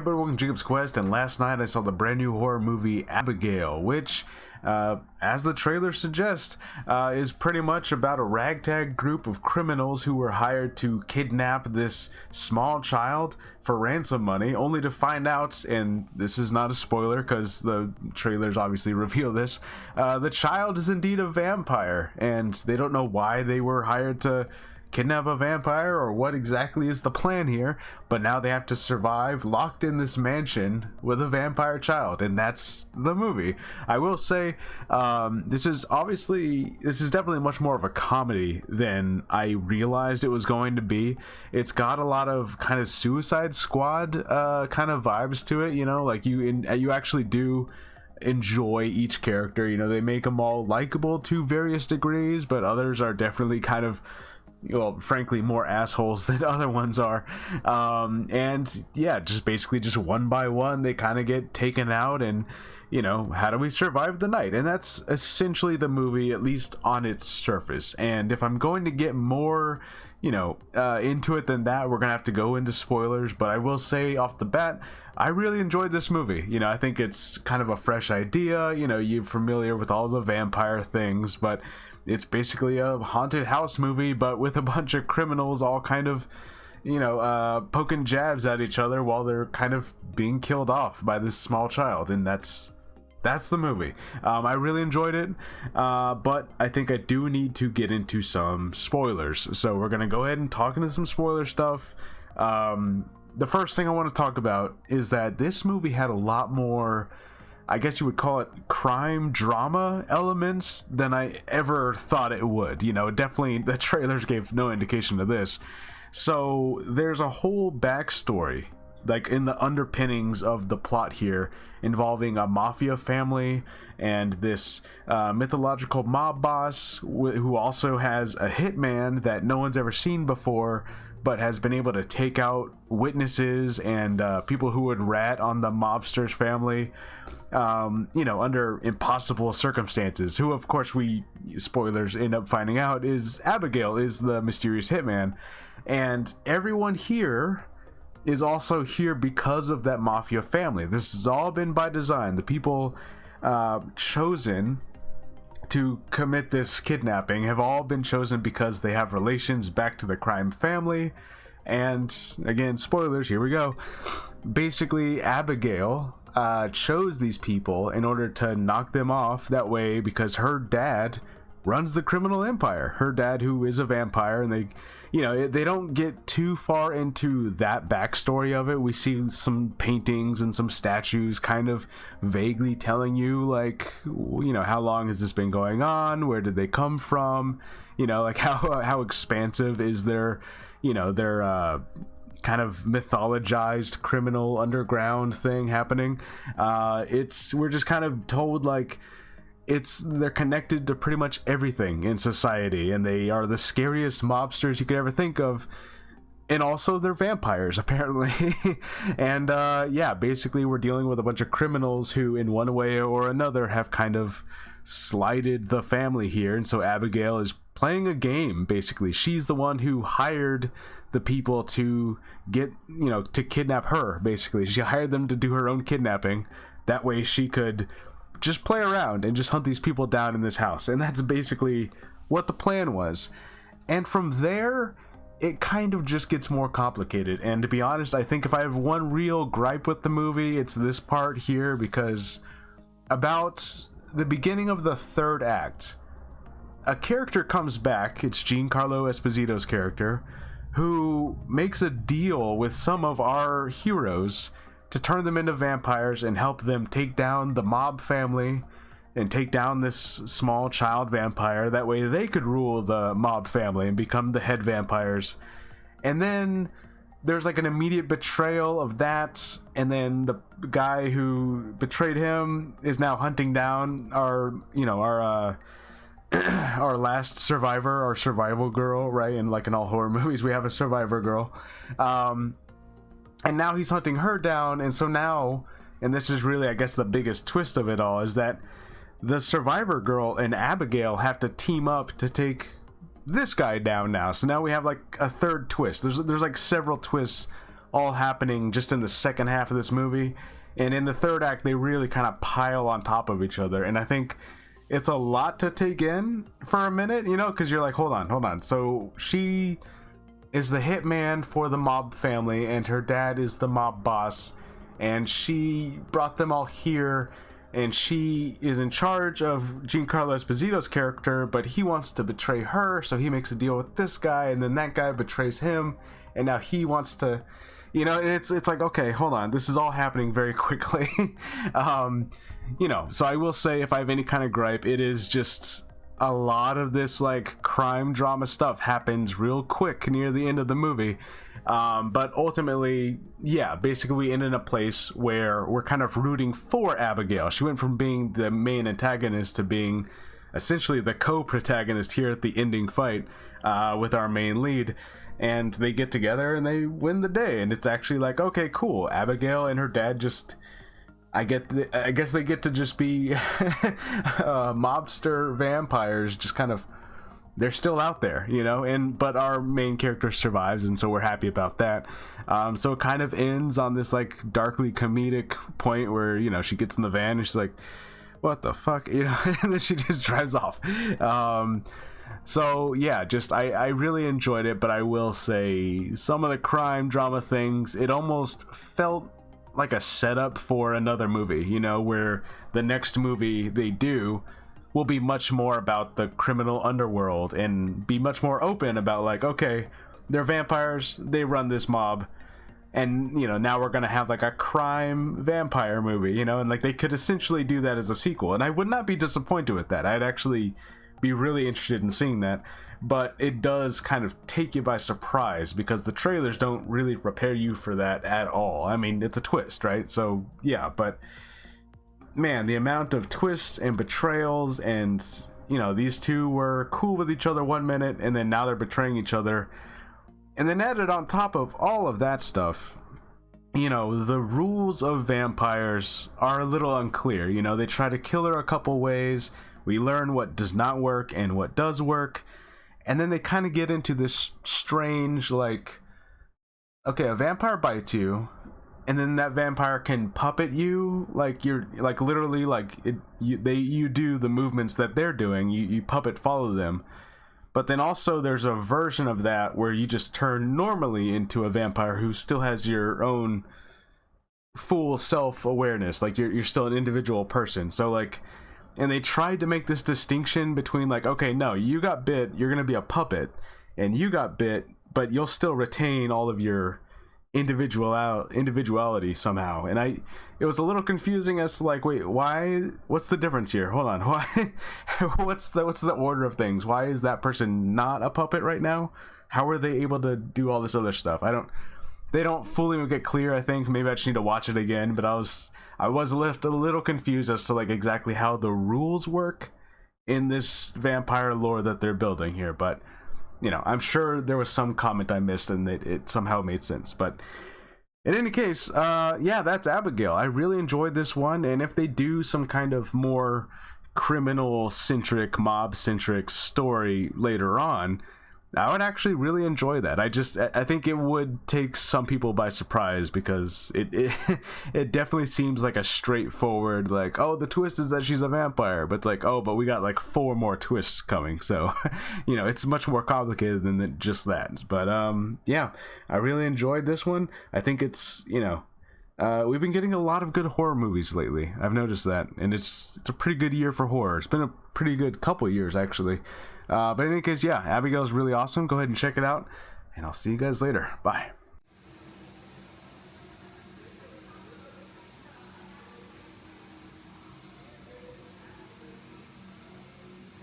everybody, welcome to Jacob's Quest, and last night I saw the brand new horror movie Abigail, which, as the trailer suggests, is pretty much about a ragtag group of criminals who were hired to kidnap this small child for ransom money, only to find out, and this is not a spoiler because the trailers obviously reveal this, the child is indeed a vampire, and they don't know why they were hired to kidnap a vampire or what exactly is the plan here, but now they have to survive locked in this mansion with a vampire child, and that's the movie. I will say, this is definitely much more of a comedy than I realized it was going to be. It's got a lot of kind of Suicide Squad kind of vibes to it, you know, like you actually do enjoy each character. You know, they make them all likable to various degrees, but others are definitely kind of, well, frankly, more assholes than other ones are. And yeah, just basically just one by one they kind of get taken out, and you know, how do we survive the night? And that's essentially the movie, at least on its surface. And if I'm going to get more, you know, into it than that, we're gonna have to go into spoilers. But I will say off the bat, I really enjoyed this movie. You know, I think it's kind of a fresh idea. You know, you're familiar with all the vampire things, but it's basically a haunted house movie, but with a bunch of criminals all kind of, you know, poking jabs at each other while they're kind of being killed off by this small child. And that's the movie. I really enjoyed it, but I think I do need to get into some spoilers. So we're gonna go ahead and talk into some spoiler stuff. The first thing I want to talk about is that this movie had a lot more, I guess you would call it, crime drama elements than I ever thought it would. You know, definitely the trailers gave no indication of this. So there's a whole backstory, like in the underpinnings of the plot here, involving a mafia family and this mythological mob boss who also has a hitman that no one's ever seen before, but has been able to take out witnesses and people who would rat on the mobster's family, you know, under impossible circumstances. Who, of course, we, spoilers, end up finding out is Abigail, is the mysterious hitman. And everyone here is also here because of that mafia family. This has all been by design. The people chosen to commit this kidnapping have all been chosen because they have relations back to the crime family. And again, spoilers, here we go. Basically, Abigail chose these people in order to knock them off that way, because her dad runs the criminal empire. Her dad, who is a vampire, and they, you know, they don't get too far into that backstory of it. We see some paintings and some statues kind of vaguely telling you, like, you know, how long has this been going on? Where did they come from? You know, like how expansive is their, you know, their kind of mythologized criminal underground thing happening. We're just kind of told, like, they're connected to pretty much everything in society, and they are the scariest mobsters you could ever think of, and also they're vampires apparently. And yeah, basically we're dealing with a bunch of criminals who in one way or another have kind of slighted the family here. And so Abigail is playing a game. Basically, she's the one who hired the people to get, you know, to kidnap her. Basically, she hired them to do her own kidnapping, that way she could just play around and just hunt these people down in this house. And that's basically what the plan was. And from there, it kind of just gets more complicated. And to be honest, I think if I have one real gripe with the movie, it's this part here, because about the beginning of the third act, a character comes back. It's Giancarlo Esposito's character, who makes a deal with some of our heroes to turn them into vampires and help them take down the mob family and take down this small child vampire. That way they could rule the mob family and become the head vampires. And then there's like an immediate betrayal of that, and then the guy who betrayed him is now hunting down our, you know, our our last survivor, our survival girl, right? And like in all horror movies, we have a survivor girl. And now he's hunting her down. And so now, and this is really, I guess, the biggest twist of it all, is that the survivor girl and Abigail have to team up to take this guy down now. So now we have like a third twist. There's like several twists all happening just in the second half of this movie. And in the third act, they really kind of pile on top of each other. And I think it's a lot to take in for a minute, you know, because you're like, hold on. So she is the hitman for the mob family, and her dad is the mob boss. And she brought them all here, and she is in charge of Giancarlo Esposito's character, but he wants to betray her, so he makes a deal with this guy, and then that guy betrays him, and now he wants to... You know, it's like, okay, hold on. This is all happening very quickly. You know, so I will say, if I have any kind of gripe, it is just a lot of this, like, crime drama stuff happens real quick near the end of the movie. But ultimately, yeah, basically we end in a place where we're kind of rooting for Abigail. She went from being the main antagonist to being essentially the co-protagonist here at the ending fight with our main lead. And they get together and they win the day, and it's actually like, okay, cool. Abigail and her dad just, I guess they get to just be mobster vampires, just kind of, they're still out there, you know. And but our main character survives, and so we're happy about that. So it kind of ends on this like darkly comedic point where, you know, she gets in the van and she's like, what the fuck, you know, and then she just drives off. So yeah, just I really enjoyed it, but I will say some of the crime drama things, it almost felt like a setup for another movie, you know, where the next movie they do will be much more about the criminal underworld and be much more open about like, okay, they're vampires, they run this mob, and, you know, now we're gonna have like a crime vampire movie, you know, and like they could essentially do that as a sequel, and I would not be disappointed with that. I'd actually be really interested in seeing that, but it does kind of take you by surprise because the trailers don't really prepare you for that at all. I mean, it's a twist, right? So yeah, but man, the amount of twists and betrayals, and, you know, these two were cool with each other one minute and then now they're betraying each other. And then added on top of all of that stuff, you know, the rules of vampires are a little unclear. You know, they try to kill her a couple ways. We learn what does not work and what does work. And then they kind of get into this strange, like, okay, a vampire bites you, and then that vampire can puppet you, like you're, like literally, like you do the movements that they're doing. You puppet follow them. But then also there's a version of that where you just turn normally into a vampire who still has your own full self-awareness. Like you're still an individual person. So like, and they tried to make this distinction between like, okay, no, you got bit, you're gonna be a puppet, and you got bit, but you'll still retain all of your individuality somehow. And it was a little confusing as to like, wait, why, what's the difference here? Hold on, why what's the order of things? Why is that person not a puppet right now? How are they able to do all this other stuff? They don't fully make it clear. I think maybe I just need to watch it again, but I was left a little confused as to like exactly how the rules work in this vampire lore that they're building here. But, you know, I'm sure there was some comment I missed and it somehow made sense. But in any case, yeah, that's Abigail. I really enjoyed this one, and if they do some kind of more criminal-centric, mob-centric story later on, I would actually really enjoy that. I think it would take some people by surprise because it definitely seems like a straightforward, like, oh, the twist is that she's a vampire, but it's like, oh, but we got like 4 more twists coming. So, you know, it's much more complicated than just that. But yeah, I really enjoyed this one. I think it's, you know, we've been getting a lot of good horror movies lately. I've noticed that, and it's a pretty good year for horror. It's been a pretty good couple years actually. But in any case, yeah, Abigail's really awesome. Go ahead and check it out, and I'll see you guys later. Bye.